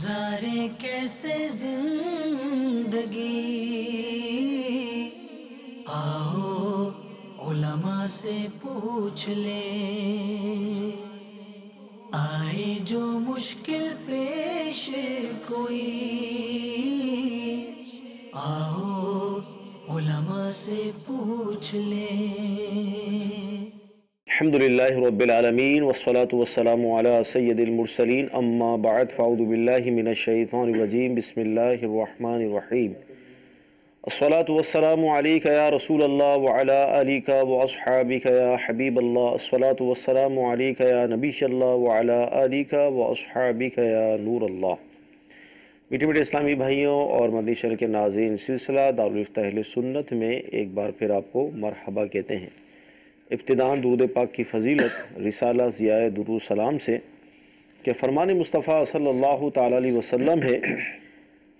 گزارے کیسے زندگی، آؤ علماء سے پوچھ لیں، آئے جو مشکل پیش کوئی، آؤ علماء سے پوچھ لیں۔ الحمدللہ رب العالمین والصلاة والسلام علی سید المرسلین، اما بعد فاعوذ باللہ من الشیطان الرجیم، بسم اللہ الرحمن الرحیم۔ الصلاة والسلام علیکہ یا رسول اللہ وعلی آلکہ واصحابکہ یا حبیب اللہ، الصلاة والسلام علیکہ یا نبی اللہ وعلی آلکہ واصحابکہ یا نور اللہ۔ میٹھے میٹھے اسلامی بھائیوں اور مدنی چینل کے ناظرین، سلسلہ دارالفتہ اہل سنت میں ایک بار پھر آپ کو مرحبا کہتے ہیں۔ ابتداءً درود پاک کی فضیلت رسالہ ضیاء درود سلام سے کہ فرمان مصطفیٰ صلی اللہ تعالیٰ علیہ وسلم ہے،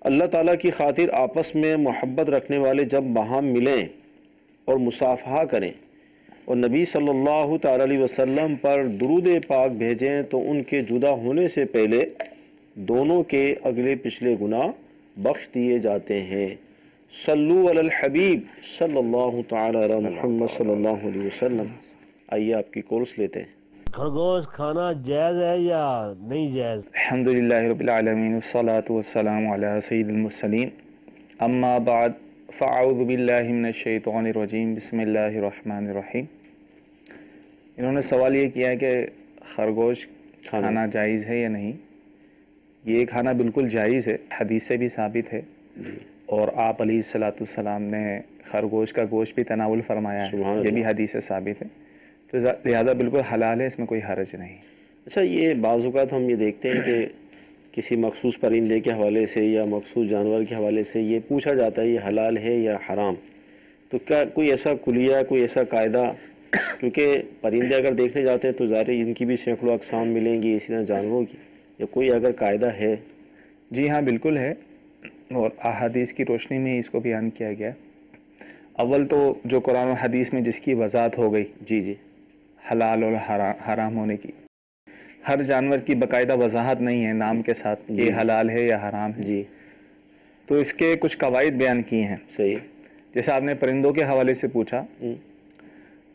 اللہ تعالیٰ کی خاطر آپس میں محبت رکھنے والے جب باہم ملیں اور مصافحہ کریں اور نبی صلی اللہ تعالیٰ علیہ وسلم پر درود پاک بھیجیں تو ان کے جدا ہونے سے پہلے دونوں کے اگلے پچھلے گناہ بخش دیے جاتے ہیں۔ صلو علی الحبیب صلی اللہ تعالی علی محمد صلی اللہ علیہ وسلم۔ آئیے آپ کی کورس لیتے ہیں۔ خرگوش کھانا جائز ہے یا نہیں جائز؟ الحمدللہ رب العالمین والصلاة والسلام علی سید المرسلین، اما بعد فاعوذ باللہ من الشیطان الرجیم، بسم اللہ الرحمن الرحیم۔ انہوں نے سوال یہ کیا ہے کہ خرگوش کھانا جائز ہے یا نہیں۔ یہ کھانا بالکل جائز ہے، حدیث سے بھی ثابت ہے، اور آپ علیہ السلام نے خرگوش کا گوشت بھی تناول فرمایا ہے، یہ بھی حدیث سے ثابت ہے، تو لہٰذا بالکل حلال ہے، اس میں کوئی حرج نہیں۔ اچھا، یہ بعض اوقات ہم یہ دیکھتے ہیں کہ کسی مخصوص پرندے کے حوالے سے یا مخصوص جانور کے حوالے سے یہ پوچھا جاتا ہے یہ حلال ہے یا حرام، تو کیا کوئی ایسا کلیہ، کوئی ایسا قاعدہ، کیونکہ پرندے اگر دیکھنے جاتے ہیں تو ظاہر ان کی بھی سینکڑوں اقسام ملیں گی، اسی طرح جانوروں کی، یا کوئی اگر قاعدہ ہے؟ جی ہاں بالکل ہے، اور احادیث کی روشنی میں اس کو بیان کیا گیا۔ اول تو جو قرآن و حدیث میں جس کی وضاحت ہو گئی، جی حلال اور حرام ہونے کی، ہر جانور کی باقاعدہ وضاحت نہیں ہے نام کے ساتھ یہ حلال ہے یا حرام ہے، جی، تو اس کے کچھ قواعد بیان کی ہیں۔ صحیح۔ جیسے آپ نے پرندوں کے حوالے سے پوچھا،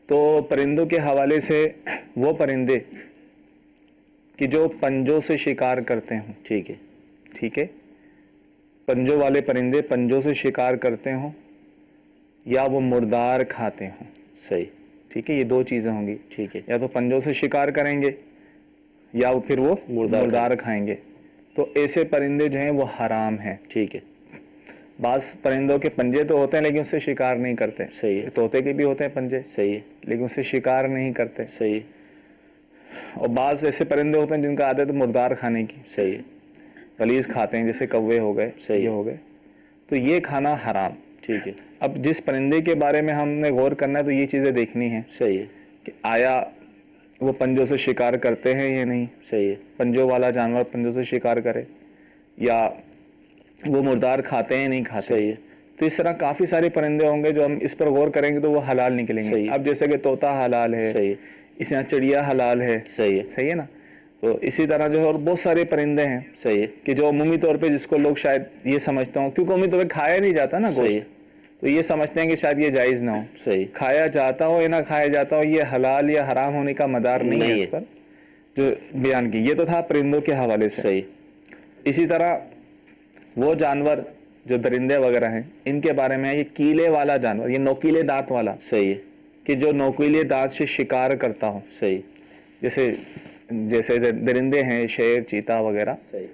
تو پرندوں کے حوالے سے وہ پرندے کہ جو پنجوں سے شکار کرتے ہوں، ٹھیک ہے، پنجوں والے پرندے پنجوں سے شکار کرتے ہوں یا وہ مردار کھاتے ہوں، صحیح، ٹھیک ہے، یہ دو چیزیں ہوں گی، ٹھیک ہے، یا تو پنجوں سے شکار کریں گے یا پھر وہ مردار کھائیں گے، تو ایسے پرندے جو ہیں وہ حرام ہیں، ٹھیک ہے۔ بعض پرندوں کے پنجے تو ہوتے ہیں لیکن اس سے شکار نہیں کرتے، صحیح ہے، طوطے کے بھی ہوتے ہیں پنجے، صحیح ہے، لیکن اس سے شکار نہیں کرتے، صحیح، اور بعض ایسے پرندے ہوتے ہیں جن کا عادت ہے مردار کھانے کی، صحیح، غلیظ کھاتے ہیں، جیسے کوے ہو گئے، صحیح ہو گئے، تو یہ کھانا حرام، ٹھیک ہے۔ اب جس پرندے کے بارے میں ہم نے غور کرنا ہے تو یہ چیزیں دیکھنی ہیں، صحیح ہے، کہ آیا وہ پنجوں سے شکار کرتے ہیں یا نہیں، صحیح ہے، پنجوں والا جانور پنجوں سے شکار کرے، یا وہ مردار کھاتے ہیں نہیں کھاتے، صحیح ہے، تو اس طرح کافی سارے پرندے ہوں گے جو ہم اس پر غور کریں گے تو وہ حلال نکلیں گے۔ صحیح۔ اب جیسے کہ طوطا حلال ہے، صحیح، اس طرح چڑیا حلال ہے، صحیح ہے نا، تو اسی طرح جو ہے اور بہت سارے پرندے ہیں، صحیح ہے، کہ جو عمومی طور پہ جس کو لوگ شاید یہ سمجھتے ہوں، کیونکہ عمومی طور پہ کھایا نہیں جاتا نا صحیح، گوشت، تو یہ سمجھتے ہیں کہ شاید یہ جائز نہ ہو، صحیح، کھایا جاتا ہو یا نہ کھایا جاتا ہو، یہ حلال یا حرام ہونے کا مدار نہیں ہے اس پر جو بیان کی۔ یہ تو تھا پرندوں کے حوالے سے۔ صحیح، اسی طرح وہ جانور جو درندے وغیرہ ہیں، ان کے بارے میں یہ کیلے والا جانور، یہ نوکیلے دانت والا، صحیح ہے، کہ جو نوکیلے دانت سے شکار کرتا ہو، صحیح، جیسے درندے ہیں، شیر، چیتا وغیرہ، صحیح،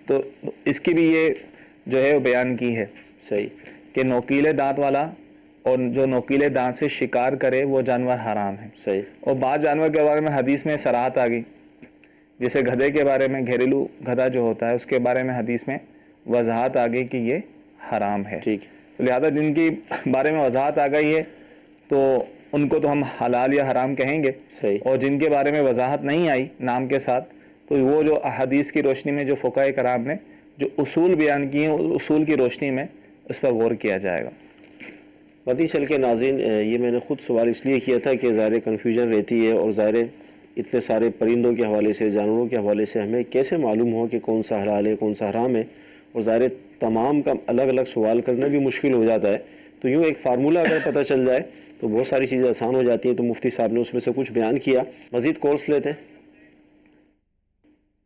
تو اس کی بھی یہ جو ہے بیان کی ہے، صحیح، کہ نوکیلے دانت والا اور جو نوکیلے دانت سے شکار کرے وہ جانور حرام ہے۔ صحیح، اور بعض جانور کے بارے میں حدیث میں صراحت آ گئی، جیسے گدھے کے بارے میں، گھریلو گدھا جو ہوتا ہے اس کے بارے میں حدیث میں وضاحت آ گئی کہ یہ حرام ہے، ٹھیک، تو لہذا جن کی بارے میں وضاحت آ گئی ہے تو ان کو تو ہم حلال یا حرام کہیں گے، صحیح، اور جن کے بارے میں وضاحت نہیں آئی نام کے ساتھ، تو وہ جو احادیث کی روشنی میں جو فقہاء کرام نے جو اصول بیان کیے ہیں، اصول کی روشنی میں اس پر غور کیا جائے گا۔ مدنی چینل کے ناظرین، یہ میں نے خود سوال اس لیے کیا تھا کہ ظاہر کنفیوژن رہتی ہے، اور ظاہر اتنے سارے پرندوں کے حوالے سے، جانوروں کے حوالے سے ہمیں کیسے معلوم ہو کہ کون سا حلال ہے کون سا حرام ہے؟ اور ظاہر تمام کا الگ الگ سوال کرنا بھی مشکل ہو جاتا ہے. تو یوں ایک فارمولہ اگر پتہ چل جائے تو بہت ساری چیزیں آسان ہو جاتی ہیں. تو مفتی صاحب نے اس میں سے کچھ بیان کیا. مزید کورس لیتے ہیں.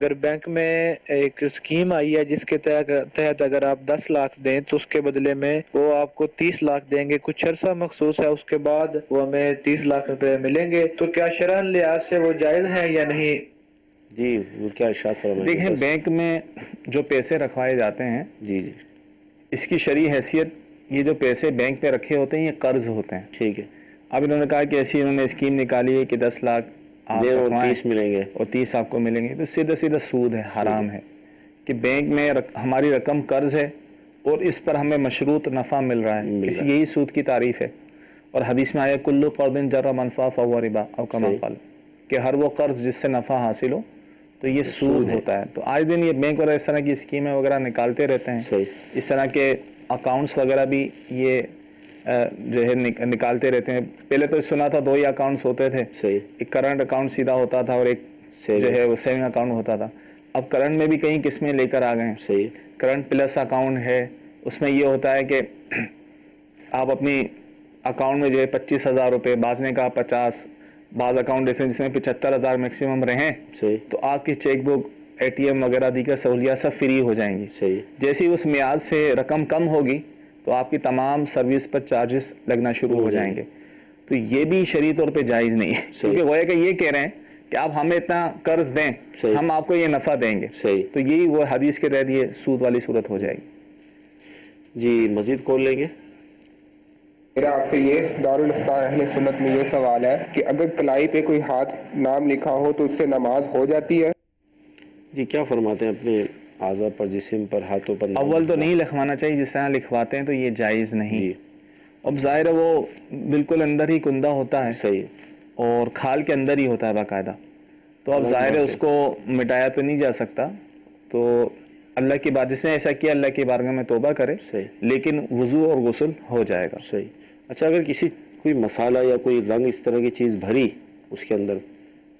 اگر بینک میں ایک اسکیم آئی ہے جس کے تحت اگر آپ 10 لاکھ دیں تو اس کے بدلے میں وہ آپ کو 30 لاکھ دیں گے، کچھ عرصہ مخصوص ہے، اس کے بعد وہ ہمیں 30 لاکھ روپے ملیں گے، تو کیا شرعن لحاظ سے وہ جائز ہیں یا نہیں؟ جی وہ کیا ارشاد فرمائیں؟ دیکھیں بینک میں جو پیسے رکھوائے جاتے ہیں، جی جی اس کی شرعی حیثیت، یہ جو پیسے بینک میں رکھے ہوتے ہیں یہ قرض ہوتے ہیں. ٹھیک ہے. اب انہوں نے کہا کہ ایسی انہوں نے اسکیم نکالی ہے کہ 10 لاکھ آپ اور رکھوائیں 30 ملیں گے اور 30 آپ کو ملیں گے. تو سیدھا سیدھا سود ہے، حرام ہے کہ بینک میں ہماری رقم قرض ہے اور اس پر ہمیں مشروط نفع مل رہا ہے. یہی سود کی تعریف ہے. اور حدیث میں آیا کلو قرض جر منفع فہو ربا او کما قال، کہ ہر وہ قرض جس سے نفع حاصل ہو تو یہ سود ہوتا ہے. تو آج دن یہ بینک وغیرہ اس طرح کی اسکیمیں وغیرہ نکالتے رہتے ہیں. اس طرح کے اکاؤنٹس وغیرہ بھی یہ جو ہے نکالتے رہتے ہیں. پہلے تو سنا تھا 2 ہی اکاؤنٹس ہوتے تھے، ایک کرنٹ اکاؤنٹ سیدھا ہوتا تھا اور ایک جو ہے وہ سیونگ اکاؤنٹ ہوتا تھا. اب کرنٹ میں بھی کئی قسمیں لے کر آ گئے ہیں. کرنٹ پلس اکاؤنٹ ہے، اس میں یہ ہوتا ہے کہ آپ اپنی اکاؤنٹ میں جو ہے 25,000 روپے، بعض نے کہا 50، بعض اکاؤنٹ جیسے جس میں 75,000 میکسیمم رہیں تو آپ کی cheque book, A T M وغیرہ دیگر سہولیات سب فری ہو جائیں گی. جیسے ہی اس میعاد سے رقم کم ہوگی تو آپ کی تمام سروس پر چارجز لگنا شروع ہو جائیں گے. تو یہ بھی شرعی طور پہ جائز نہیں ہے، کیونکہ وہ ہے کہ یہ کہہ رہے ہیں کہ آپ ہمیں اتنا قرض دیں، ہم آپ کو یہ نفع دیں گے. تو یہی وہ حدیث کے تحت یہ سود والی صورت ہو جائے گی. جی مزید کال لیں گے. میرا آپ سے یہ دارالفتہ اہل سنت میں یہ سوال ہے کہ اگر کلائی پہ کوئی ہاتھ نام لکھا ہو تو اس سے نماز ہو جاتی ہے؟ جی کیا فرماتے ہیں؟ اپنے اعضاء پر، جسم پر، ہاتھوں پر اول تو نہیں لکھوانا چاہیے، جس طرح لکھواتے ہیں تو یہ جائز نہیں. اب ظاہر ہے وہ بالکل اندر ہی کندہ ہوتا ہے، صحیح، اور کھال کے اندر ہی ہوتا ہے باقاعدہ. تو اب ظاہر ہے اس کو مٹایا تو نہیں جا سکتا. تو اللہ کی بات، جس نے ایسا کیا اللہ کی بارگاہ میں توبہ کرے، لیکن وضو اور غسل ہو جائے گا. صحیح. اچھا اگر کوئی مسالہ یا کوئی رنگ اس طرح کی چیز بھری اس کے اندر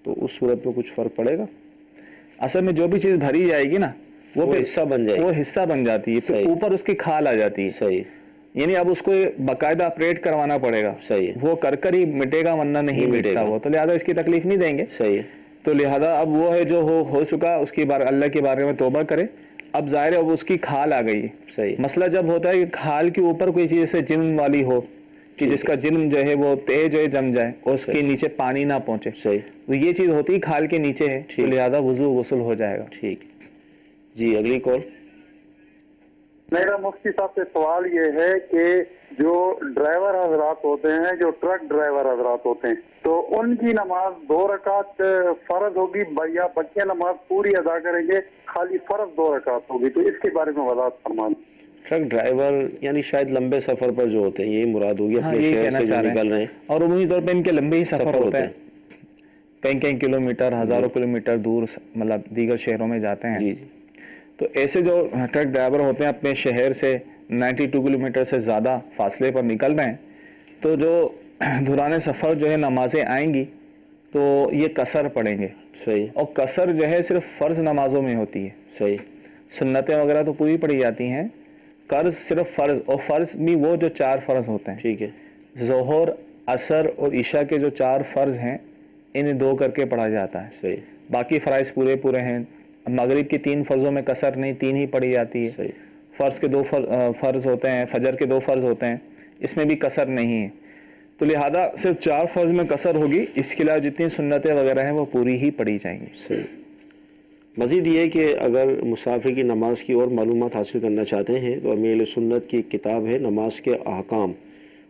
تو اس صورت میں کچھ فرق پڑے گا؟ اصل میں جو بھی چیز بھری جائے گی نا وہ حصہ بن جائے گی، وہ حصہ بن جاتی ہے، پھر اوپر اس کی کھال آ جاتی ہے. صحیح. یعنی اب اس کو باقاعدہ آپریٹ کروانا پڑے گا. صحیح. وہ کر ہی مٹے گا، ورنہ نہیں مٹتا وہ. تو لہذا اس کی تکلیف نہیں دیں گے. صحیح. تو لہذا اب وہ ہے جو ہو چکا، اس کی اللہ کے بارے میں توبہ کرے. اب ظاہر ہے اب اس کی کھال آ گئی. صحیح. مسئلہ جب ہوتا ہے کہ کھال کے اوپر کوئی چیز جیسے جرم والی ہو، کہ جس کا جرم جو ہے وہ تیز جو ہے جم جائے اور اس کے نیچے پانی نہ پہنچے. صحیح. تو یہ چیز ہوتی ہے کھال کے نیچے ہے، تو لہذا وضو غسل ہو جائے گا. ٹھیک. جی اگلی کال. میرا مفتی صاحب سے سوال یہ ہے کہ جو ڈرائیور حضرات ہوتے ہیں، جو ٹرک ڈرائیور حضرات ہوتے ہیں، تو ان کی نماز 2 رکعت فرض ہوگی یا بقیہ نماز پوری ادا کریں گے، خالی فرض 2 رکعت ہوگی؟ تو اس کے بارے میں وضاحت فرمائیں. ٹرک ڈرائیور یعنی شاید لمبے سفر پر جو ہوتے ہیں، یہی مراد ہوگی، اپنے شہر سے جو نکل رہے ہیں. اور عمومی طور پہ ان کے لمبے ہی سفر ہوتے ہیں، کئی کلومیٹر، ہزاروں کلومیٹر دور مطلب دیگر شہروں میں جاتے ہیں. جی جی. تو ایسے جو ٹرک ڈرائیور ہوتے ہیں اپنے شہر سے 92 کلومیٹر سے زیادہ فاصلے پر نکل رہے ہیں، تو جو دوران سفر جو ہے نمازیں آئیں گی تو یہ قصر پڑھیں گے. صحیح. اور قصر جو ہے صرف فرض نمازوں میں ہوتی ہے. صحیح. سنتیں وغیرہ تو پوری پڑھی جاتی ہیں، قرض صرف فرض، اور فرض بھی وہ جو 4 فرض ہوتے ہیں. ٹھیک ہے. ظہر، عصر اور عشاء کے جو 4 فرض ہیں انہیں 2 کر کے پڑھا جاتا ہے. صحیح. باقی فرائض پورے ہیں. مغرب کی 3 فرضوں میں قصر نہیں، 3 ہی پڑھی جاتی ہے. صحیح. فرض کے 2 فرض ہوتے ہیں، فجر کے 2 فرض ہوتے ہیں، اس میں بھی قصر نہیں ہے. تو لہذا صرف 4 فرض میں قصر ہوگی، اس کے علاوہ جتنی سنتیں وغیرہ ہیں وہ پوری ہی پڑھی جائیں گی. صحیح. مزید یہ کہ اگر مسافر کی نماز کی اور معلومات حاصل کرنا چاہتے ہیں تو امیر سنت کی کتاب ہے نماز کے احکام،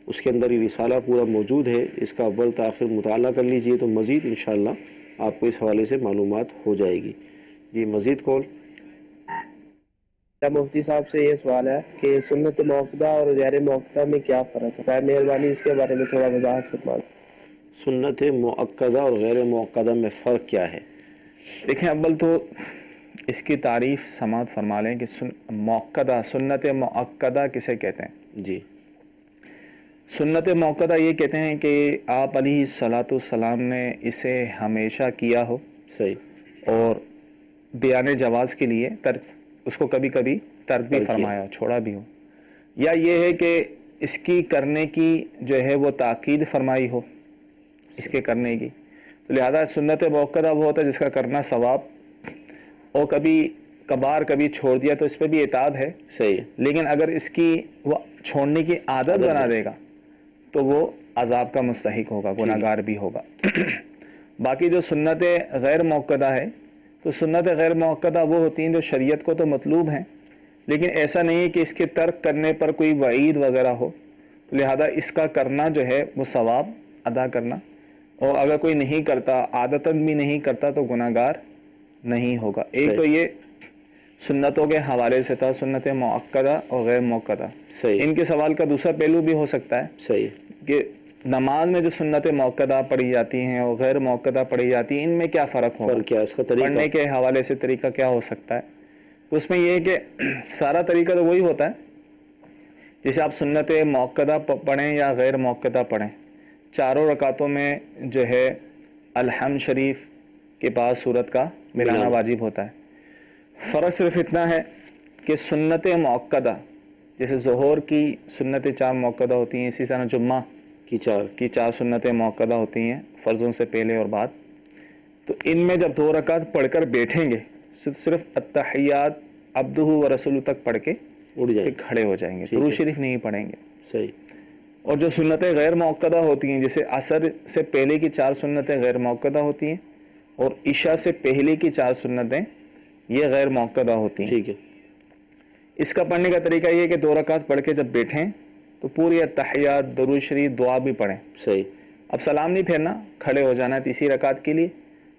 اس کے اندر یہ رسالہ پورا موجود ہے، اس کا اول تاخر مطالعہ کر لیجئے تو مزید انشاءاللہ آپ کو اس حوالے سے معلومات ہو جائے گی. جی مزید کال. مفتی صاحب سے یہ سوال ہے کہ سنت موقدہ اور غیر موقدہ میں کیا فرق ہے؟ مہربانی اس کے بارے میں تھوڑا وضاحت فرمائیں. سنت مؤکدہ اور غیر مؤکدہ میں فرق کیا ہے؟ دیکھیں اول تو اس کی تعریف سماعت فرما لیں کہ موقدہ، سنت مؤکدہ کسے کہتے ہیں. جی. سنت موقدہ یہ کہتے ہیں کہ آپ علیہ الصلاۃ والسلام نے اسے ہمیشہ کیا ہو، صحیح، اور بیان جواز کے لیے اس کو کبھی کبھی ترک بھی ترک فرمایا ہو، چھوڑا بھی ہو، یا یہ ہے کہ اس کی کرنے کی جو ہے وہ تاکید فرمائی ہو اس کے کرنے کی. تو لہذا سنت موقدہ وہ ہوتا ہے جس کا کرنا ثواب، اور کبھی چھوڑ دیا تو اس پہ بھی عتاب ہے. صحیح، لیکن اگر اس کی وہ چھوڑنے کی عادت بنا دے گا تو وہ عذاب کا مستحق ہوگا، گناہگار بھی ہوگا. باقی جو سنت غیر موقدہ ہے، تو سنت غیر موقدہ وہ ہوتی ہیں جو شریعت کو تو مطلوب ہیں، لیکن ایسا نہیں ہے کہ اس کے ترک کرنے پر کوئی وعید وغیرہ ہو، تو لہذا اس کا کرنا جو ہے وہ ثواب ادا کرنا، اور اگر کوئی نہیں کرتا، عادتاً بھی نہیں کرتا، تو گناہگار نہیں ہوگا. ایک تو یہ سنتوں کے حوالے سے تھا، سنت مؤکدہ اور غیر مؤکدہ. صحیح، ان کے سوال کا دوسرا پہلو بھی ہو سکتا ہے صحیح، کہ نماز میں جو سنت مؤکدہ پڑھی جاتی ہیں اور غیر مؤکدہ پڑھی جاتی ہیں، ان میں کیا فرق ہوگا، اور کیا اس کا طریقہ، پڑھنے کے حوالے سے طریقہ کیا ہو سکتا ہے. تو اس میں یہ ہے کہ سارا طریقہ تو وہی ہوتا ہے جیسے آپ سنت مؤکدہ پڑھیں یا غیر مؤکدہ پڑھیں، چاروں رکعتوں میں جو ہے الحمد شریف کے بعد سورت کا ملانا واجب ہوتا ہے. فرق صرف اتنا ہے کہ سنت مؤکدہ جیسے ظہر کی سنت 4 مؤکدہ ہوتی ہیں، اسی طرح جمعہ کی 4 سنتیں مؤکدہ ہوتی ہیں فرضوں سے پہلے اور بعد. تو ان میں جب 2 رکعت پڑھ کر بیٹھیں گے، صرف التحیات عبدہ و رسولہ تک پڑھ کے اٹھ جائیں، کھڑے ہو جائیں گے، درود شریف نہیں پڑھیں گے. صحیح. اور جو سنتیں غیر مؤکدہ ہوتی ہیں، جیسے عصر سے پہلے کی 4 سنتیں غیر مؤکدہ ہوتی ہیں، اور عشاء سے پہلے کی 4 سنتیں یہ غیر مؤکدہ ہوتی ہیں. ٹھیک ہے. اس کا پڑھنے کا طریقہ یہ ہے کہ 2 رکعت پڑھ کے جب بیٹھیں تو پوری التحیات، درود شریف، دعا بھی پڑھیں. صحیح. اب سلام نہیں پھیرنا، کھڑے ہو جانا ہے تیسری رکعت کے لیے،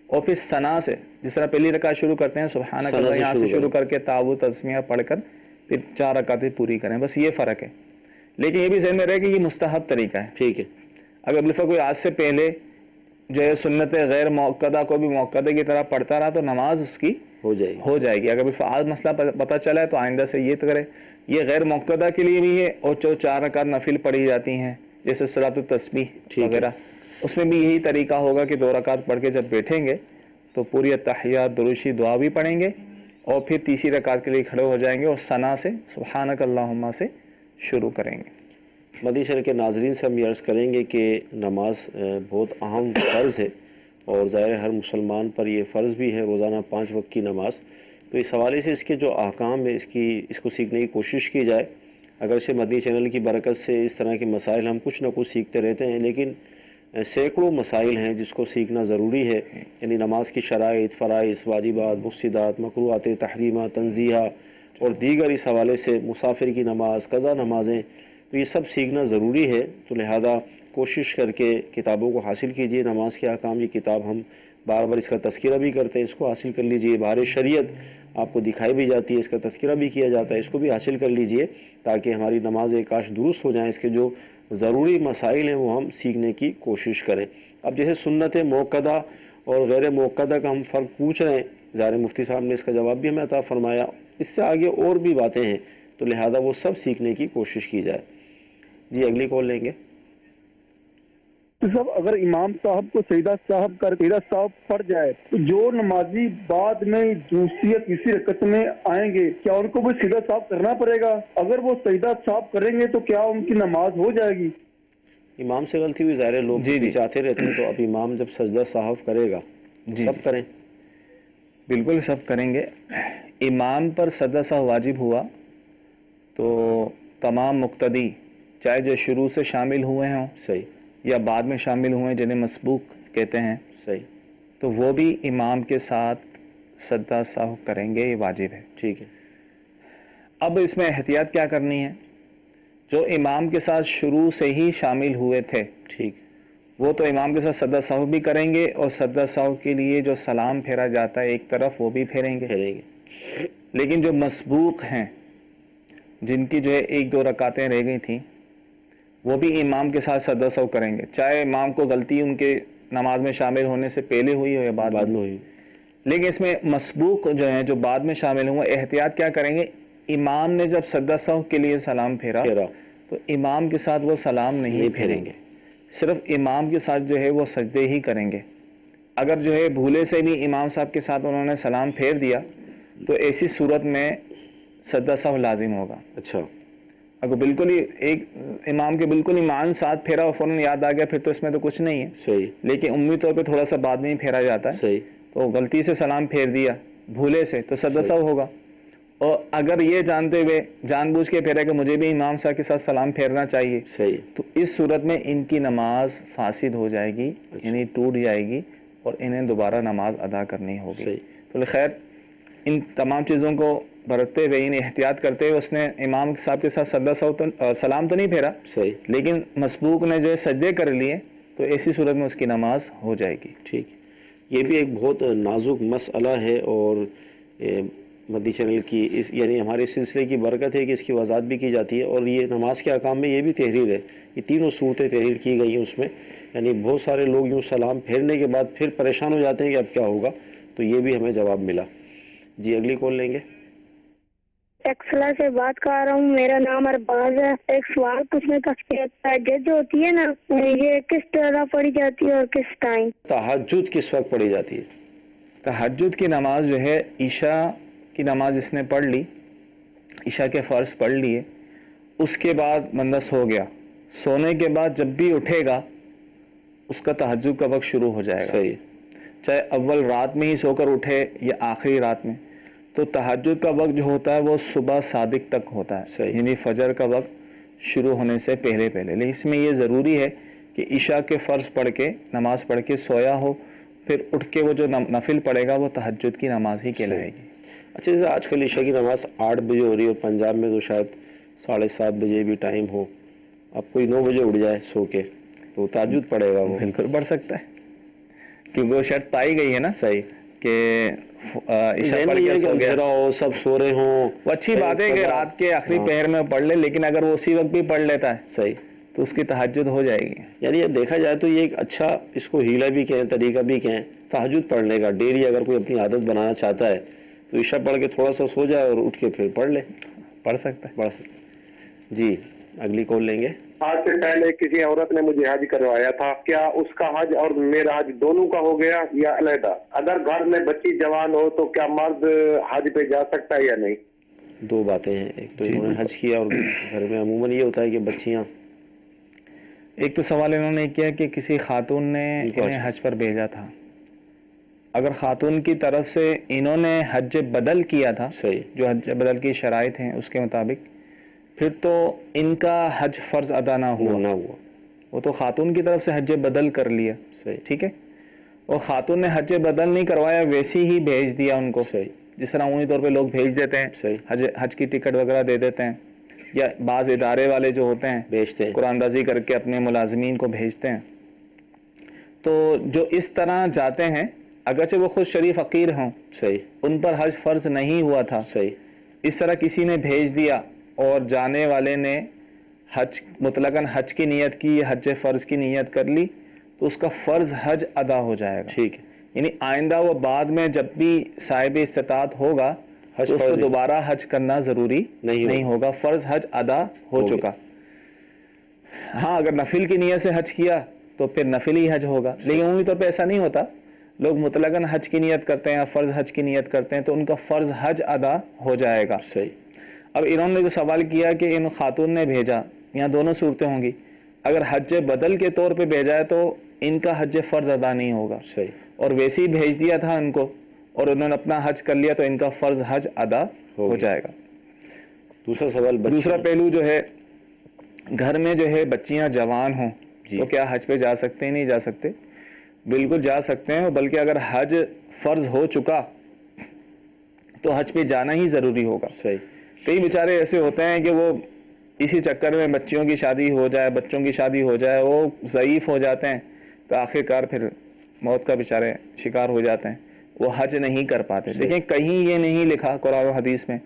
اور پھر ثنا سے جس طرح پہلی رکعت شروع کرتے ہیں سبحانک اللہ، یہاں سے شروع کر کے تعوذ تسمیہ پڑھ کر پھر 4 رکعتیں پوری کریں. بس یہ فرق ہے. لیکن یہ بھی ذہن میں رہے کہ یہ مستحب طریقہ ہے. ٹھیک ہے. اگر بالفعل کوئی آج سے پہلے جو ہے سنت غیر مؤکدہ کو بھی مؤکدہ کی طرح پڑھتا رہا تو نماز اس کی ہو جائے گی. اگر بالفعل آج مسئلہ پتہ چلا ہے تو آئندہ سے یہ کرے. یہ غیر مؤکدہ کے لیے بھی ہے، اور جو 4 رکعت نفل پڑھی جاتی ہیں جیسے صلاۃ التسبیح وغیرہ، اس میں بھی یہی طریقہ ہوگا کہ 2 رکعت پڑھ کے جب بیٹھیں گے تو پوری التحیات، درود شریف، دعا بھی پڑھیں گے، اور پھر تیسری رکعت کے لیے کھڑے ہو جائیں گے اور ثنا سے سبحانک اللہم سے شروع کریں گے. مدنی چینل کے ناظرین سے ہم یہ عرض کریں گے کہ نماز بہت اہم فرض ہے، اور ظاہر ہر مسلمان پر یہ فرض بھی ہے روزانہ 5 وقت کی نماز. تو اس حوالے سے اس کے جو احکام ہے اس کو سیکھنے کی کوشش کی جائے. اگرچہ مدنی چینل کی برکت سے اس طرح کے مسائل ہم کچھ نہ کچھ سیکھتے رہتے ہیں، لیکن سینکڑوں مسائل ہیں جس کو سیکھنا ضروری ہے. یعنی نماز کی شرائط، فرائض، واجبات، مفسدات، مکروہات، تحریمات، تنزیہہ اور دیگر اس حوالے سے مسافر کی نماز، قضا نمازیں، تو یہ سب سیکھنا ضروری ہے. تو لہذا کوشش کر کے کتابوں کو حاصل کیجئے. نماز کے احکام، یہ کتاب ہم بار بار اس کا تذکرہ بھی کرتے ہیں، اس کو حاصل کر لیجئے. بہار شریعت آپ کو دکھائی بھی جاتی ہے، اس کا تذکرہ بھی کیا جاتا ہے، اس کو بھی حاصل کر لیجئے تاکہ ہماری نمازیں کاش درست ہو جائیں. اس کے جو ضروری مسائل ہیں وہ ہم سیکھنے کی کوشش کریں. اب جیسے سنت موقدہ اور غیر موقدہ کا ہم فرق پوچھ رہے ہیں، ظاہر مفتی صاحب نے اس کا جواب بھی ہمیں عطا فرمایا. اس سے آگے اور بھی باتیں ہیں، تو لہذا وہ سب سیکھنے کی کوشش کی جائے. جی اگلی کال لیں گے. صاحب اگر امام صاحب کو سجدہ صاحب پڑھ جائے تو جو نمازی بعد میں دوسری یا تیسری رکعت میں آئیں گے کیا ان کو بھی سجدہ صاحب کرنا پڑے گا؟ اگر وہ سجدہ صاحب کریں گے تو کیا ان کی نماز ہو جائے گی؟ امام سے غلطی ہوئی، ظاہر لوگ چاہتے رہتے ہیں، تو اب امام جب سجدہ صاحب کرے گا سب کریں. بالکل سب کریں گے. امام پر سجدہ صاحب واجب ہوا تو تمام مقتدی، چاہے جو شروع سے شامل ہوئے ہوں صحیح یا بعد میں شامل ہوئے جنہیں مسبوق کہتے ہیں صحیح، تو وہ بھی امام کے ساتھ سجدہ سہو کریں گے، یہ واجب ہے. ٹھیک ہے. اب اس میں احتیاط کیا کرنی ہے؟ جو امام کے ساتھ شروع سے ہی شامل ہوئے تھے ٹھیک، وہ تو امام کے ساتھ سجدہ سہو بھی کریں گے، اور سجدہ سہو کے لیے جو سلام پھیرا جاتا ہے ایک طرف وہ بھی پھیریں گے. لیکن جو مسبوق ہیں، جن کی جو ہے 1-2 رکعتیں رہ گئی تھیں، وہ بھی امام کے ساتھ سجدہ سہو کریں گے، چاہے امام کو غلطی ان کے نماز میں شامل ہونے سے پہلے ہوئی ہو یا بعد میں ہوئی. لیکن اس میں مسبوق جو ہیں، جو بعد میں شامل ہوئے، احتیاط کیا کریں گے؟ امام نے جب سجدہ سہو کے لیے سلام پھیرا تو امام کے ساتھ وہ سلام نہیں پھیریں گے، صرف امام کے ساتھ جو ہے وہ سجدے ہی کریں گے۔ اگر جو ہے بھولے سے بھی امام صاحب کے ساتھ انہوں نے سلام پھیر دیا تو ایسی صورت میں سجدہ سہو لازم ہوگا۔ اچھا، اگر بالکل ہی ایک امام کے بالکل ایمان ساتھ پھیرا اور فوراً یاد آ گیا پھر تو اس میں تو کچھ نہیں ہے، صحیح، لیکن عمومی طور پہ تھوڑا سا بعد میں ہی پھیرا جاتا ہے، صحیح، تو غلطی سے سلام پھیر دیا بھولے سے تو سجدہ سہو ہوگا۔ اور اگر یہ جانتے ہوئے جان بوجھ کے پھیرا کہ مجھے بھی امام صاحب کے ساتھ سلام پھیرنا چاہیے، صحیح، تو اس صورت میں ان کی نماز فاسد ہو جائے گی، یعنی ٹوٹ جائے گی اور انہیں دوبارہ نماز ادا کرنی ہوگی۔ صحیح۔ تو خیر ان تمام چیزوں کو برتتے ہوئے، انہیں احتیاط کرتے ہوئے اس نے امام صاحب کے ساتھ سجدہ سہو سلام تو نہیں پھیرا، صحیح، لیکن مسبوق نے جو ہے سجدے کر لیے تو ایسی صورت میں اس کی نماز ہو جائے گی۔ ٹھیک، یہ بھی ایک بہت نازک مسئلہ ہے اور مدنی چینل کی یعنی ہمارے سلسلے کی برکت ہے کہ اس کی وضاحت بھی کی جاتی ہے، اور یہ نماز کے احکام میں یہ بھی تحریر ہے، یہ تینوں صورتیں تحریر کی گئی ہیں اس میں، یعنی بہت سارے لوگ یوں سلام پھیرنے کے بعد پھر پریشان ہو جاتے ہیں کہ اب کیا ہوگا، تو یہ بھی ہمیں جواب ملا۔ جی اگلی کال لیں گے۔ ایکسلا سے بات کر رہا ہوں، میرا نام ارباز ہے۔ ایک سوال پوچھنے کا، تہجد جو ہوتی ہے نا یہ کس طرح پڑھی جاتی ہے اور کس ٹائم؟ تہجد کس وقت پڑھی جاتی ہے؟ تہجد کی نماز جو ہے عشاء کی نماز اس نے پڑھ لی، عشاء کے فرض پڑھ لیے، اس کے بعد بندہ سو گیا، سونے کے بعد جب بھی اٹھے گا اس کا تہجد کا وقت شروع ہو جائے گا، صحیح، چاہے اول رات میں ہی سو کر اٹھے یا آخری رات میں، تو تہجد کا وقت جو ہوتا ہے وہ صبح صادق تک ہوتا ہے، صحیح، یعنی فجر کا وقت شروع ہونے سے پہلے پہلے، لیکن اس میں یہ ضروری ہے کہ عشاء کے فرض پڑھ کے نماز پڑھ کے سویا ہو، پھر اٹھ کے وہ جو نفل پڑھے گا وہ تہجد کی نماز ہی کہلائے گی۔ اچھا، جیسے آج کل عشاء کی نماز 8 بجے ہو رہی ہے اور پنجاب میں تو شاید 7:30 بجے بھی ٹائم ہو، اب کوئی 9 بجے اٹھ جائے سو کے تو تہجد پڑھے گا وہ؟ بالکل پڑھ سکتا ہے، کیونکہ وہ شرط پائی گئی ہے نا، صحیح، کہ عشاء پڑھ کے سو گیا ہو، سب سو رہے ہوں، وہ اچھی بات ہے کہ رات کے آخری پہر میں پڑھ لے، لیکن اگر وہ اسی وقت بھی پڑھ لیتا ہے صحیح، تو اس کی تہجد ہو جائے گی۔ یعنی یہ دیکھا جائے تو یہ ایک اچھا، اس کو ہیلا بھی کہیں، طریقہ بھی کہیں، تہجد پڑھنے کا ڈیلی اگر کوئی اپنی عادت بنانا چاہتا ہے تو عشاء پڑھ کے تھوڑا سا سو جائے اور اٹھ کے پھر پڑھ لے، پڑھ سکتا ہے۔ جی اگلی کال لیں گے۔ آج سے پہلے کسی عورت نے مجھے حج کروایا تھا، کیا اس کا حج اور میرا حج دونوں کا ہو گیا یا علیحدہ؟ اگر گھر میں بچی جوان ہو تو کیا مرد حج پہ جا سکتا ہے یا نہیں؟ دو باتیں ہیں، ایک تو انہوں نے حج کیا اور گھر میں عموماً یہ ہوتا ہے کہ بچیاں، ایک تو سوال انہوں نے کیا کہ کسی خاتون نے انہیں حج پر بھیجا تھا، اگر خاتون کی طرف سے انہوں نے حج بدل کیا تھا، صحیح، جو حج بدل کی شرائط ہیں اس کے مطابق، پھر تو ان کا حج فرض ادا نہ ہوا، وہ تو خاتون کی طرف سے حج بدل کر لیا، صحیح، ٹھیک ہے، اور خاتون نے حج بدل نہیں کروایا، ویسی ہی بھیج دیا ان کو، صحیح، جس طرح عمومی طور پہ لوگ بھیج دیتے ہیں، صحیح، حج کی ٹکٹ وغیرہ دے دیتے ہیں، یا بعض ادارے والے جو ہوتے ہیں بھیجتے ہیں، قرآن اندازی کر کے اپنے ملازمین کو بھیجتے ہیں، تو جو اس طرح جاتے ہیں اگرچہ وہ خود شریف فقیر ہوں، صحیح، ان پر حج فرض نہیں ہوا تھا، صحیح، اس طرح کسی نے بھیج دیا اور جانے والے نے حج مطلقاً حج کی نیت کی، حج فرض کی نیت کر لی، تو اس کا فرض حج ادا ہو جائے گا، ٹھیک ہے، یعنی آئندہ وہ بعد میں جب بھی صاحب استطاعت ہوگا تو اس کو دوبارہ حج کرنا ضروری نہیں ہوگا، فرض حج ادا ہو چکا۔ ہاں اگر نفل کی نیت سے حج کیا تو پھر نفل ہی حج ہوگا، لیکن عمومی طور پہ ایسا نہیں ہوتا، لوگ مطلقاً حج کی نیت کرتے ہیں، فرض حج کی نیت کرتے ہیں تو ان کا فرض حج ادا ہو جائے گا۔ صحیح۔ اب انہوں نے جو سوال کیا کہ ان خاتون نے بھیجا، یہاں دونوں صورتیں ہوں گی، اگر حج بدل کے طور پہ بھیجا ہے تو ان کا حج فرض ادا نہیں ہوگا، صحیح، اور ویسے ہی بھیج دیا تھا ان کو اور انہوں نے اپنا حج کر لیا تو ان کا فرض حج ادا ہو جائے گا۔ دوسرا سوال، دوسرا پہلو جو ہے، گھر میں جو ہے بچیاں جوان ہوں تو کیا حج پہ جا سکتے ہیں؟ نہیں جا سکتے، بالکل جا سکتے ہیں، بلکہ اگر حج فرض ہو چکا تو حج پہ جانا ہی ضروری ہوگا۔ صحیح۔ کئی بیچارے ایسے ہوتے ہیں کہ وہ اسی چکر میں بچیوں کی شادی ہو جائے، بچوں کی شادی ہو جائے، وہ ضعیف ہو جاتے ہیں تو آخر کار پھر موت کا بیچارے شکار ہو جاتے ہیں، وہ حج نہیں کر پاتے۔ لیکن کہیں یہ نہیں لکھا قرآن و حدیث میں،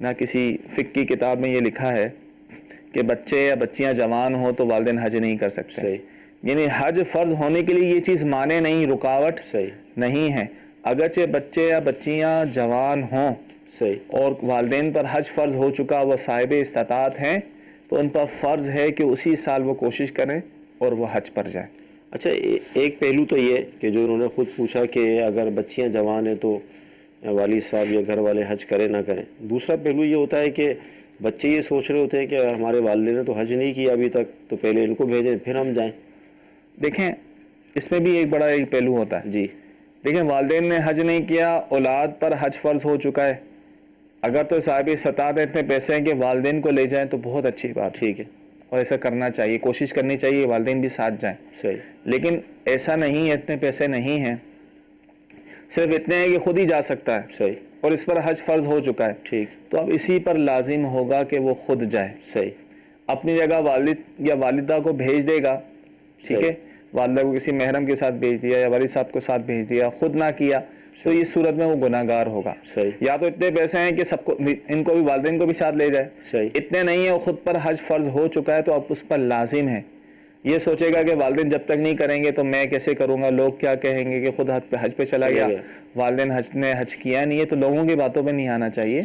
نہ کسی فقہ کی کتاب میں یہ لکھا ہے کہ بچے یا بچیاں جوان ہوں تو والدین حج نہیں کر سکتے، یعنی حج فرض ہونے کے لیے یہ چیز مانے نہیں، رکاوٹ نہیں ہے۔ اگرچہ بچے یا بچیاں جوان ہوں اور والدین پر حج فرض ہو چکا، وہ صاحب استطاعت ہیں، تو ان پر فرض ہے کہ اسی سال وہ کوشش کریں اور وہ حج پر جائیں۔ اچھا ایک پہلو تو یہ کہ جو انہوں نے خود پوچھا کہ اگر بچیاں جوان ہیں تو والد صاحب یا گھر والے حج کریں نہ کریں، دوسرا پہلو یہ ہوتا ہے کہ بچے یہ سوچ رہے ہوتے ہیں کہ ہمارے والدین نے تو حج نہیں کیا ابھی تک، تو پہلے ان کو بھیجیں پھر ہم جائیں۔ دیکھیں اس میں بھی ایک بڑا ایک پہلو ہوتا ہے جی، دیکھیں والدین نے حج نہیں کیا، اولاد پر حج فرض ہو چکا ہے، اگر تو صاحب استطاعت اتنے پیسے ہیں کہ والدین کو لے جائیں تو بہت اچھی بات، ٹھیک ہے، اور ایسا کرنا چاہیے، کوشش کرنی چاہیے والدین بھی ساتھ جائیں۔ صحیح، لیکن ایسا نہیں ہے، اتنے پیسے نہیں ہیں، صرف اتنے ہیں کہ خود ہی جا سکتا ہے، صحیح، اور اس پر حج فرض ہو چکا ہے، ٹھیک، تو اب اسی پر لازم ہوگا کہ وہ خود جائے۔ صحیح، اپنی جگہ والد یا والدہ کو بھیج دے گا، ٹھیک ہے، والدہ کو کسی محرم کے ساتھ بھیج دیا یا والد صاحب کو ساتھ بھیج دیا، خود نہ کیا، تو اس صورت میں وہ گناہ گار ہوگا۔ صحیح، یا تو اتنے پیسے ہیں کہ سب کو، ان کو بھی، والدین کو بھی ساتھ لے جائے، صحیح، اتنے نہیں ہیں، خود پر حج فرض ہو چکا ہے تو اب اس پر لازم ہے۔ یہ سوچے گا کہ والدین جب تک نہیں کریں گے تو میں کیسے کروں گا، لوگ کیا کہیں گے کہ خود حج پہ چلا گیا، والدین نے حج کیا نہیں ہے، تو لوگوں کی باتوں پہ نہیں آنا چاہیے،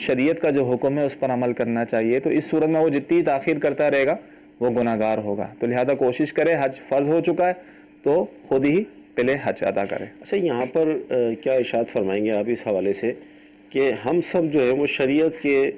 شریعت کا جو حکم ہے اس پر عمل کرنا چاہیے۔ تو اس صورت میں وہ جتنی تاخیر کرتا رہے گا وہ گناہ گار ہوگا، تو لہذا کوشش کرے، حج فرض ہو چکا ہے تو خود ہی پہلے حج ادا کرے۔ اچھا یہاں پر کیا ارشاد فرمائیں گے آپ اس حوالے سے کہ ہم سب جو ہے وہ شریعت کے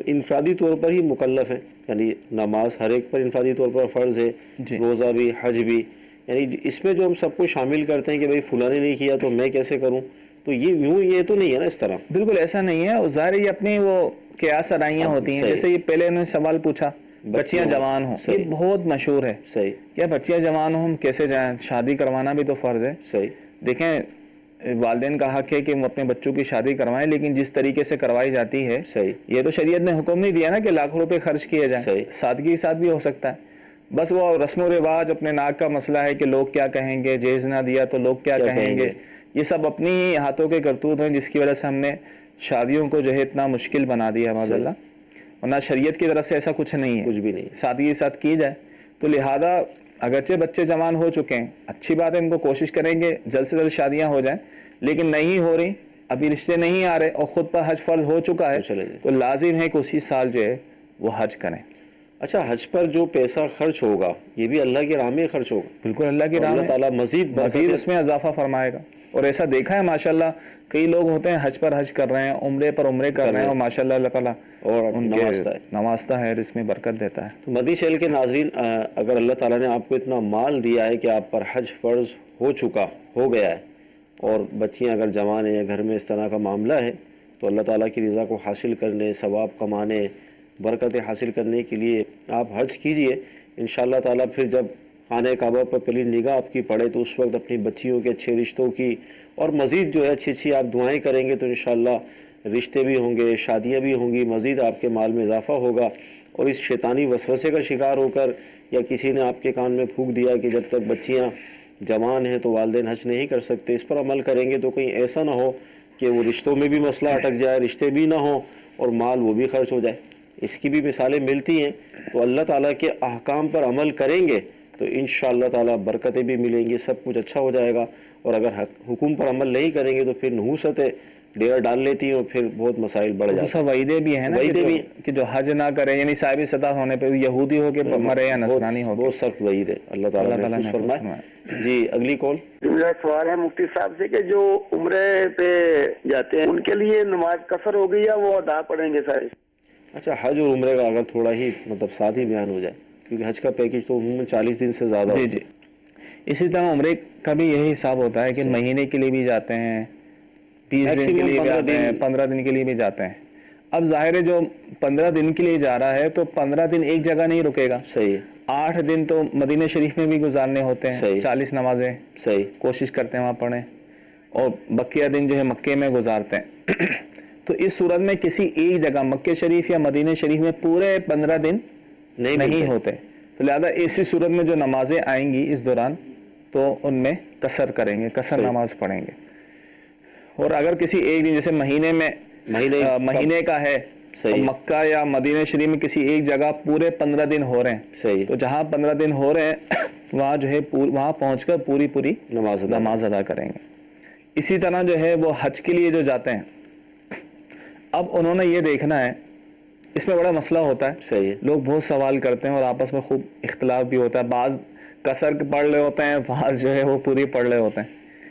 انفرادی طور پر ہی مکلف ہیں، یعنی نماز ہر ایک پر انفرادی طور پر فرض ہے، روزہ بھی، حج بھی، یعنی اس میں جو ہم سب کو شامل کرتے ہیں کہ بھئی فلاں نے نہیں کیا تو میں کیسے کروں، تو یہ تو نہیں ہے نا اس طرح؟ بالکل ایسا نہیں ہے، ظاہر یہ اپنی وہ قیاس ادائیاں ہوتی ہیں، جیسے یہ پہلے انہوں نے سوال پوچھا بچیاں جوان ہوں، یہ بہت مشہور ہے، صحیح، کیا بچیاں جوان ہوں ہم کیسے جائیں، شادی کروانا بھی تو فرض ہے۔ صحیح، دیکھیں والدین کا حق ہے کہ وہ اپنے بچوں کی شادی کروائیں، لیکن جس طریقے سے کروائی جاتی ہے، صحیح، یہ تو شریعت نے حکم نہیں دیا نا کہ لاکھوں روپے خرچ کیے جائیں، سادگی کے ساتھ بھی ہو سکتا ہے، بس وہ رسم و رواج، اپنے ناک کا مسئلہ ہے کہ لوگ کیا کہیں گے، جہیز نہ دیا تو لوگ کیا کہیں گے، یہ سب اپنی ہاتھوں کے کرتوت ہیں جس کی وجہ سے ہم نے شادیوں کو جو ہے اتنا مشکل بنا دیا معاذ اللہ، ورنہ شریعت کی طرف سے ایسا کچھ نہیں ہے، کچھ بھی نہیں، سادگی کے ساتھ کی جائے۔ تو لہذا اگرچہ بچے جوان ہو چکے ہیں، اچھی بات ہے، ان کو کوشش کریں گے جلد سے جلد شادیاں ہو جائیں، لیکن نہیں ہو رہی، ابھی رشتے نہیں آ رہے اور خود پر حج فرض ہو چکا ہے تو لازم ہے کہ اسی سال جو ہے وہ حج کریں۔ اچھا حج پر جو پیسہ خرچ ہوگا یہ بھی اللہ کی راہ میں خرچ ہوگا؟ بالکل اللہ کی راہ میں، اللہ تعالیٰ مزید اس میں اضافہ فرمائے گا، اور ایسا دیکھا ہے ماشاءاللہ کئی لوگ ہوتے ہیں حج پر حج کر رہے ہیں، عمرے پر عمرے کر رہے ہیں، اور ماشاءاللہ اللہ تعالیٰ اور نوازتا ہے، اس میں برکت دیتا ہے۔ تو مدنی چینل کے ناظرین، اگر اللہ تعالیٰ نے آپ کو اتنا مال دیا ہے کہ آپ پر حج فرض ہو گیا ہے، اور بچیاں اگر جوان ہیں یا گھر میں اس طرح کا معاملہ ہے، تو اللہ تعالیٰ کی رضا کو حاصل کرنے، ثواب کمانے، برکتیں حاصل کرنے کے لیے آپ حج کیجئے۔ انشاءاللہ تعالیٰ پھر جب خانہ کعبہ پر پہلی نگاہ آپ کی پڑے تو اس وقت اپنی بچیوں کے اچھے رشتوں کی اور مزید جو ہے اچھی آپ دعائیں کریں گے تو انشاءاللہ رشتے بھی ہوں گے، شادیاں بھی ہوں گی، مزید آپ کے مال میں اضافہ ہوگا، اور اس شیطانی وسوسے کا شکار ہو کر یا کسی نے آپ کے کان میں پھونک دیا کہ جب تک بچیاں جوان ہیں تو والدین حج نہیں کر سکتے، اس پر عمل کریں گے تو کہیں ایسا نہ ہو کہ وہ رشتوں میں بھی مسئلہ اٹک جائے، رشتے بھی نہ ہوں اور مال وہ بھی خرچ ہو جائے۔ اس کی بھی مثالیں ملتی ہیں، تو اللہ تعالیٰ کے احکام پر عمل کریں گے تو انشاءاللہ تعالیٰ برکتیں بھی ملیں گی، سب کچھ اچھا ہو جائے گا، اور اگر حکم پر عمل نہیں کریں گے تو پھر نحوستیں ڈیرا ڈال لیتی ہیں اور پھر بہت مسائل بڑھ جاتے ہیں۔ وعیدے بھی ہیں نا کہ جو حج نہ کرے، یعنی صاحب استطاعت ہونے پہ یہودی ہو کے مرے یا نصرانی ہو کے، بہت سخت وعید ہے، اللہ تعالیٰ محفوظ فرمائے۔ جی اگلی کال۔ میرا سوال ہے مفتی صاحب سے کہ جو عمرے پہ جاتے ہیں ان کے لیے نماز قصر ہو گئی یا وہ ادا پڑھیں گے سارے؟ اچھا حج اور عمرے کا اگر تھوڑا ہی ساتھ ہی بیان ہو جائے، کیونکہ حج کا پیکج تو عموماً 40 دن سے زیادہ جی اسی طرح عمرے کا بھی یہی حساب ہوتا ہے کہ مہینے کے لیے بھی جاتے ہیں، 20 دن کے لیے بھی جاتے ہیں، 15 دن کے لیے بھی جاتے ہیں۔ اب ظاہر ہے جو 15 دن کے لیے جا رہا ہے تو 15 دن ایک جگہ نہیں رکے گا، صحیح، 8 دن تو مدینہ شریف میں بھی گزارنے ہوتے ہیں، 40 نمازیں صحیح کوشش کرتے ہیں وہاں پڑھیں، اور بقیہ دن جو ہے مکے میں گزارتے ہیں۔ تو اس صورت میں کسی ایک جگہ مکہ شریف یا مدینہ شریف میں پورے 15 دن نہیں ہوتے، تو لہذا اسی صورت میں جو نمازیں آئیں گی اس دوران تو ان میں قصر کریں گے، قصر نماز پڑھیں گے۔ اور اگر کسی ایک دن جیسے مہینے کا ہے مکہ یا مدینہ شریف میں کسی ایک جگہ پورے 15 دن ہو رہے ہیں، تو جہاں 15 دن ہو رہے ہیں وہاں جو ہے وہاں پہنچ کر پوری نماز ادا کریں گے۔ اسی طرح جو ہے وہ حج کے لیے جو جاتے ہیں، اب انہوں نے یہ دیکھنا ہے اس میں بڑا مسئلہ ہوتا ہے. صحیح ہے. لوگ بہت سوال کرتے ہیں اور آپس میں خوب اختلاف بھی ہوتا ہے. بعض قصر پڑھ رہے ہوتے ہیں, بعض جو ہے وہ پوری پڑھ رہے ہوتے ہیں,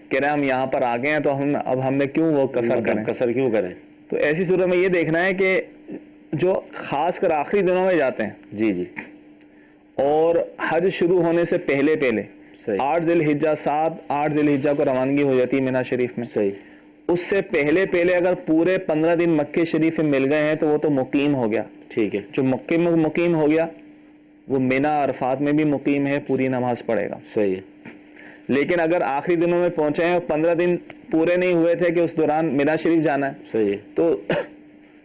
کہہ رہے ہیں ہم یہاں پر آ گئے ہیں تو اب ہم نے کیوں وہ قصر کیوں کریں. تو ایسی صورت میں یہ دیکھنا ہے کہ جو خاص کر آخری دنوں میں جاتے ہیں جی جی, اور حج شروع ہونے سے پہلے 8 ذی الحجہ 8 ذی الحجہ کو روانگی ہو جاتی ہے مینا شریف میں. صحیح. اس سے پہلے اگر پورے 15 دن مکہ شریف میں مل گئے ہیں تو وہ تو مقیم ہو گیا. ٹھیک ہے. جو مکہ میں مقیم ہو گیا وہ مینا عرفات میں بھی مقیم ہے, پوری نماز پڑھے گا. صحیح ہے. لیکن اگر آخری دنوں میں پہنچے ہیں اور 15 دن پورے نہیں ہوئے تھے کہ اس دوران مینا شریف جانا ہے. صحیح ہے. تو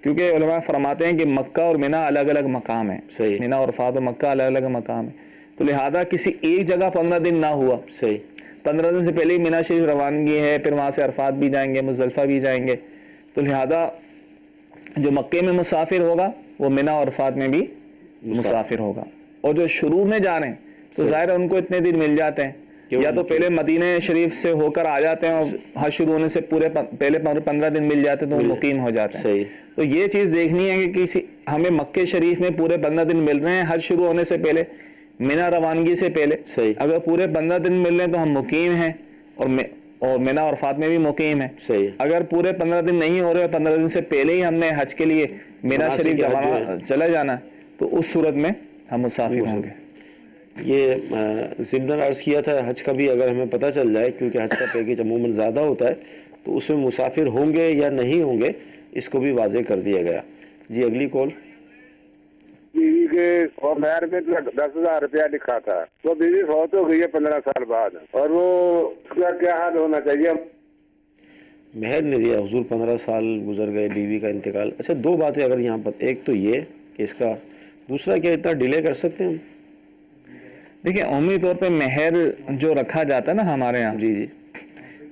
کیونکہ علماء فرماتے ہیں کہ مکہ اور مینا الگ الگ مقام ہے. صحیح. مینا اور عرفات اور مکہ الگ الگ مقام ہے, تو لہذا کسی ایک جگہ 15 دن نہ ہوا. صحیح. 15 دن سے پہلے ہی مینا شریف روانگی ہے, پھر وہاں سے عرفات بھی جائیں گے, مزدلفہ بھی جائیں گے, تو لہذا جو مکے میں مسافر ہوگا وہ مینا اور عرفات میں بھی مسافر ہوگا. اور جو شروع میں جا رہے ہیں تو ظاہر ہے ان کو اتنے دن مل جاتے ہیں, یا تو پہلے مدینہ شریف سے ہو کر آ جاتے ہیں اور حج شروع ہونے سے پہلے 15 دن مل جاتے ہیں تو وہ مقیم ہو جاتے ہیں. صحیح. تو یہ چیز دیکھنی ہے کہ ہمیں مکہ شریف میں پورے 15 دن مل رہے ہیں حج شروع ہونے سے پہلے, مینا روانگی سے پہلے. صحیح. اگر پورے 15 دن مل رہے ہیں تو ہم مقیم ہیں اور مینا اور عرفات میں بھی مقیم ہے. صحیح. اگر پورے 15 دن نہیں ہو رہے, 15 دن سے پہلے ہی ہم نے حج کے لیے مینا شریف چلا جانا تو اس صورت میں ہم مسافر ہوں گے. یہ ضمن عرض کیا تھا حج کا بھی اگر ہمیں پتہ چل جائے, کیونکہ حج کا پیکیج عموماً زیادہ ہوتا ہے, تو اس میں مسافر ہوں گے یا نہیں ہوں گے اس کو بھی واضح کر دیا گیا. جی اگلی کال. بیوی کے اور مہر میں 10,000 روپیہ لکھا تھا, وہ بیوی فوت ہو گئی ہے 15 سال بعد, اور وہ اس کا کیا حال ہونا چاہیے؟ مہر نہیں دیا حضور, 15 سال گزر گئے, بیوی کا انتقال. اچھا دو باتیں اگر یہاں پر, ایک تو یہ کہ اس کا, دوسرا کیا اتنا ڈیلے کر سکتے ہیں؟ دیکھیں عمومی طور پہ مہر جو رکھا جاتا ہے نا ہمارے یہاں, جی جی,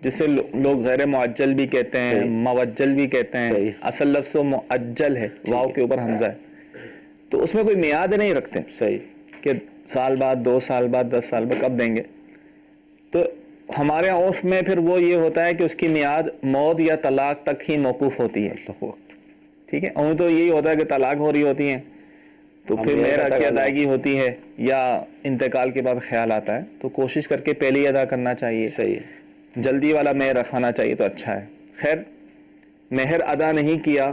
جسے لوگ غیر معجل بھی کہتے ہیں, موجل بھی کہتے ہیں, اصل لفظ تو معجل ہے, واو کے اوپر حمزہ ہے, تو اس میں کوئی میعاد نہیں رکھتے. صحیح. کہ سال بعد, 2 سال بعد, 10 سال بعد کب دیں گے. تو ہمارے عرف میں پھر وہ یہ ہوتا ہے کہ اس کی میعاد موت یا طلاق تک ہی موقوف ہوتی ہے. ٹھیک ہے, عموماً تو یہی ہوتا ہے کہ طلاق ہو رہی ہوتی ہیں تو پھر مہر کی ادائیگی ہوتی ہے, یا انتقال کے بعد خیال آتا ہے تو کوشش کر کے پہلے ہی ادا کرنا چاہیے. صحیح. جلدی والا مہر رکھوانا چاہیے تو اچھا ہے. خیر مہر ادا نہیں کیا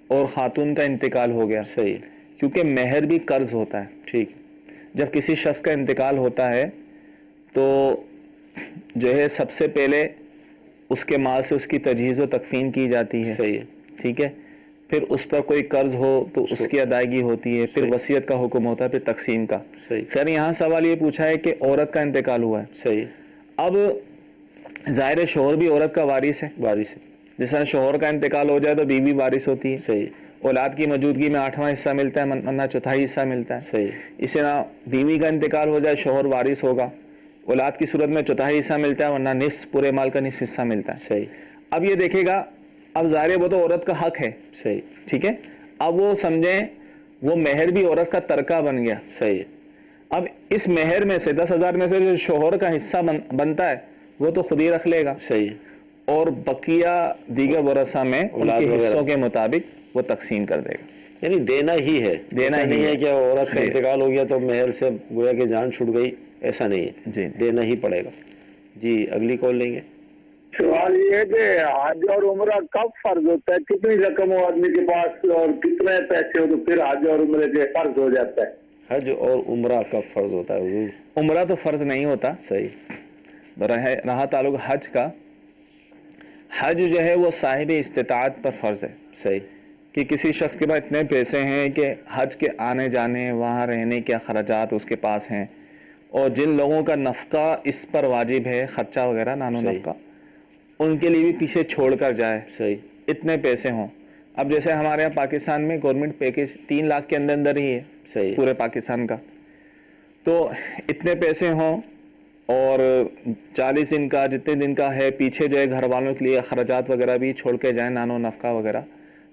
اور خاتون کا انتقال ہو گیا. صحیح. کیونکہ مہر بھی قرض ہوتا ہے. ٹھیک. جب کسی شخص کا انتقال ہوتا ہے تو جو ہے سب سے پہلے اس کے مال سے اس کی تجہیز و تکفین کی جاتی ہے. صحیح. ٹھیک ہے, پھر اس پر کوئی قرض ہو تو اس کی ادائیگی ہوتی ہے, پھر وصیت کا حکم ہوتا ہے, پھر تقسیم کا. صحیح. خیر یہاں سوال یہ پوچھا ہے کہ عورت کا انتقال ہوا ہے. صحیح. اب ظاہر شوہر بھی عورت کا وارث ہے. وارث ہے. جس طرح شوہر کا انتقال ہو جائے تو بیوی وارث ہوتی ہے. صحیح. اولاد کی موجودگی میں 8واں حصہ ملتا ہے, ورنہ 4تھائی حصہ ملتا ہے. صحیح. اسی طرح بیوی کا انتقال ہو جائے شوہر وارث ہوگا, اولاد کی صورت میں 4تھائی حصہ ملتا ہے, ورنہ نصف, پورے مال کا نصف حصہ ملتا ہے. صحیح. اب یہ دیکھے گا, اب ظاہر وہ تو عورت کا حق ہے. صحیح. ٹھیک ہے, اب وہ سمجھیں وہ مہر بھی عورت کا ترکہ بن گیا. صحیح. اب اس مہر میں سے 10,000 میں سے جو شوہر کا حصہ بنتا ہے وہ تو خود ہی رکھ لے گا. صحیح. اور بقیہ دیگر ورثہ میں ان کے حصوں کے مطابق وہ تقسیم کر دے گا. یعنی دینا ہی ہے, دینا نہیں ہے کہ عورت کا انتقال ہو گیا تو مہر سے گویا کہ جان چھوٹ گئی, ایسا نہیں ہے. جی دینا ہی پڑے گا. جی اگلی کال لیں گے. سوال یہ ہے کہ حج اور عمرہ کب فرض ہوتا ہے, کتنی رقم ہو آدمی کے پاس اور کتنے پیسے ہو تو پھر حج اور عمرے کے فرض ہو جاتا ہے؟ حج اور عمرہ کب فرض ہوتا ہے حضور؟ عمرہ تو فرض نہیں ہوتا. صحیح. رہا تعلق حج کا, حج جو ہے وہ صاحب استطاعت پر فرض ہے. صحیح. کہ کسی شخص کے پاس اتنے پیسے ہیں کہ حج کے آنے جانے, وہاں رہنے کے اخراجات اس کے پاس ہیں, اور جن لوگوں کا نفقہ اس پر واجب ہے, خرچہ وغیرہ نانو نفقہ, ان کے لیے بھی پیچھے چھوڑ کر جائے. صحیح. اتنے پیسے ہوں. اب جیسے ہمارے یہاں پاکستان میں گورنمنٹ پیکیج 3 لاکھ کے اندر ہی ہے. صحیح. پورے پاکستان کا, تو اتنے پیسے ہوں اور 40 دن کا جتنے دن کا ہے, پیچھے جو ہے گھر والوں کے لیے اخراجات وغیرہ بھی چھوڑ کے جائیں, نانو نفقہ وغیرہ.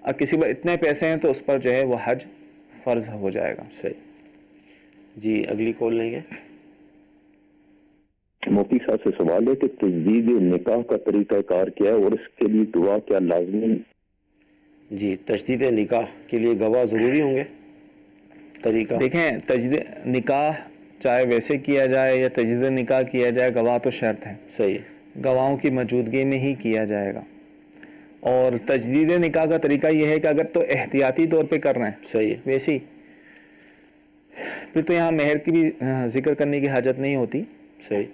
اب کسی پر اتنے پیسے ہیں تو اس پر جو ہے وہ حج فرض ہو جائے گا. صحیح. جی اگلی کال لیں گے. مفتی صاحب سے سوال ہے کہ تجدید نکاح کا طریقہ کار کیا ہے اور اس کے لیے دعا کیا لازمی؟ جی تجدید نکاح کے لیے گواہ ضروری ہوں گے؟ طریقہ دیکھیں، تجدید نکاح چاہے ویسے کیا جائے یا تجدید نکاح کیا جائے، گواہ تو شرط ہے، صحیح، گواہوں کی موجودگی میں ہی کیا جائے گا. اور تجدید نکاح کا طریقہ یہ ہے کہ اگر تو احتیاطی طور پہ کر رہے ہیں، صحیح، ویسی پھر تو یہاں مہر کی بھی ذکر کرنے کی حاجت نہیں ہوتی. صحیح،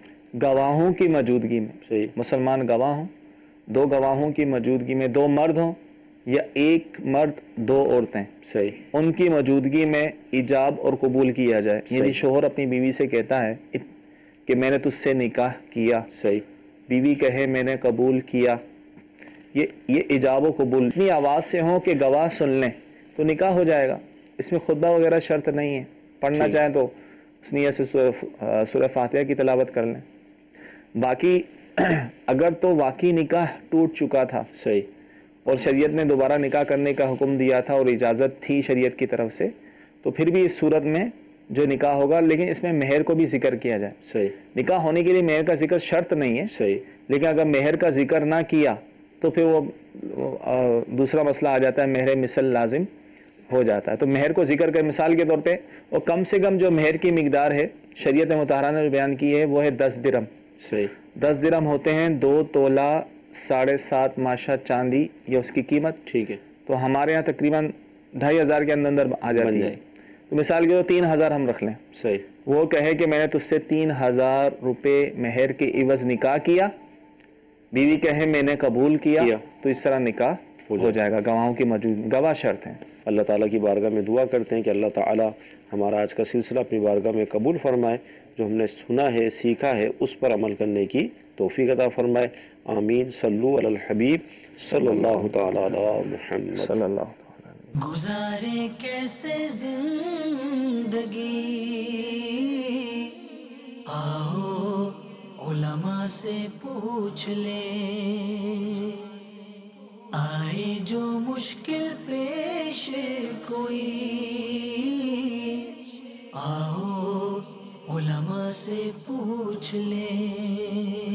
گواہوں کی موجودگی میں، صحیح، مسلمان گواہ ہوں، 2 گواہوں کی موجودگی میں، 2 مرد ہوں یا 1 مرد 2 عورتیں، صحیح، ان کی موجودگی میں ایجاب اور قبول کیا جائے. یعنی شوہر اپنی بیوی سے کہتا ہے کہ میں نے تجھ سے نکاح کیا، صحیح، بیوی کہے میں نے قبول کیا، یہ ایجاب و قبول اتنی آواز سے ہوں کہ گواہ سن لیں تو نکاح ہو جائے گا. اس میں خطبہ وغیرہ شرط نہیں ہے، پڑھنا چاہیں تو اس نیت سے سورہ فاتحہ کی تلاوت کر لیں. باقی اگر تو واقعی نکاح ٹوٹ چکا تھا، صحیح، اور شریعت نے دوبارہ نکاح کرنے کا حکم دیا تھا اور اجازت تھی شریعت کی طرف سے، تو پھر بھی اس صورت میں جو نکاح ہوگا، لیکن اس میں مہر کو بھی ذکر کیا جائے. صحیح، نکاح ہونے کے لیے مہر کا ذکر شرط نہیں ہے، صحیح، لیکن اگر مہر کا ذکر نہ کیا تو پھر وہ دوسرا مسئلہ آ جاتا ہے، مہر مثل لازم ہو جاتا ہے. تو مہر کو ذکر کر مثال کے طور پہ، اور کم سے کم جو مہر کی مقدار ہے شریعت مطہرہ نے بیان کی ہے وہ ہے 10 درہم. صحیح، 10 درہم ہوتے ہیں 2 تولہ 7.5 ماشا چاندی، یہ اس کی قیمت. ٹھیک ہے، تو ہمارے یہاں تقریباً 2,500 کے اندر آ جاتی ہے. تو مثال کے 3,000 ہم رکھ لیں. صحیح، وہ کہے کہ میں نے تجھ سے 3,000 روپے مہر کے عوض نکاح کیا، بیوی کہے میں نے قبول کیا، تو اس طرح نکاح ہو جائے گا. گواہوں کی موجود، گواہ شرط ہیں. اللہ تعالیٰ کی بارگاہ میں دعا کرتے ہیں کہ اللہ تعالیٰ ہمارا آج کا سلسلہ اپنی بارگاہ میں قبول فرمائے، جو ہم نے سنا ہے، سیکھا ہے، اس پر عمل کرنے کی توفیق عطا فرمائے. آمین. صلو علی الحبیب صلی اللہ تعالیٰ علی محمد صلی اللہ. گزارے کیسے زندگی، آؤ علماء سے پوچھ لیں، آئے جو مشکل پیش کوئی، آؤ علماء سے پوچھ لیں.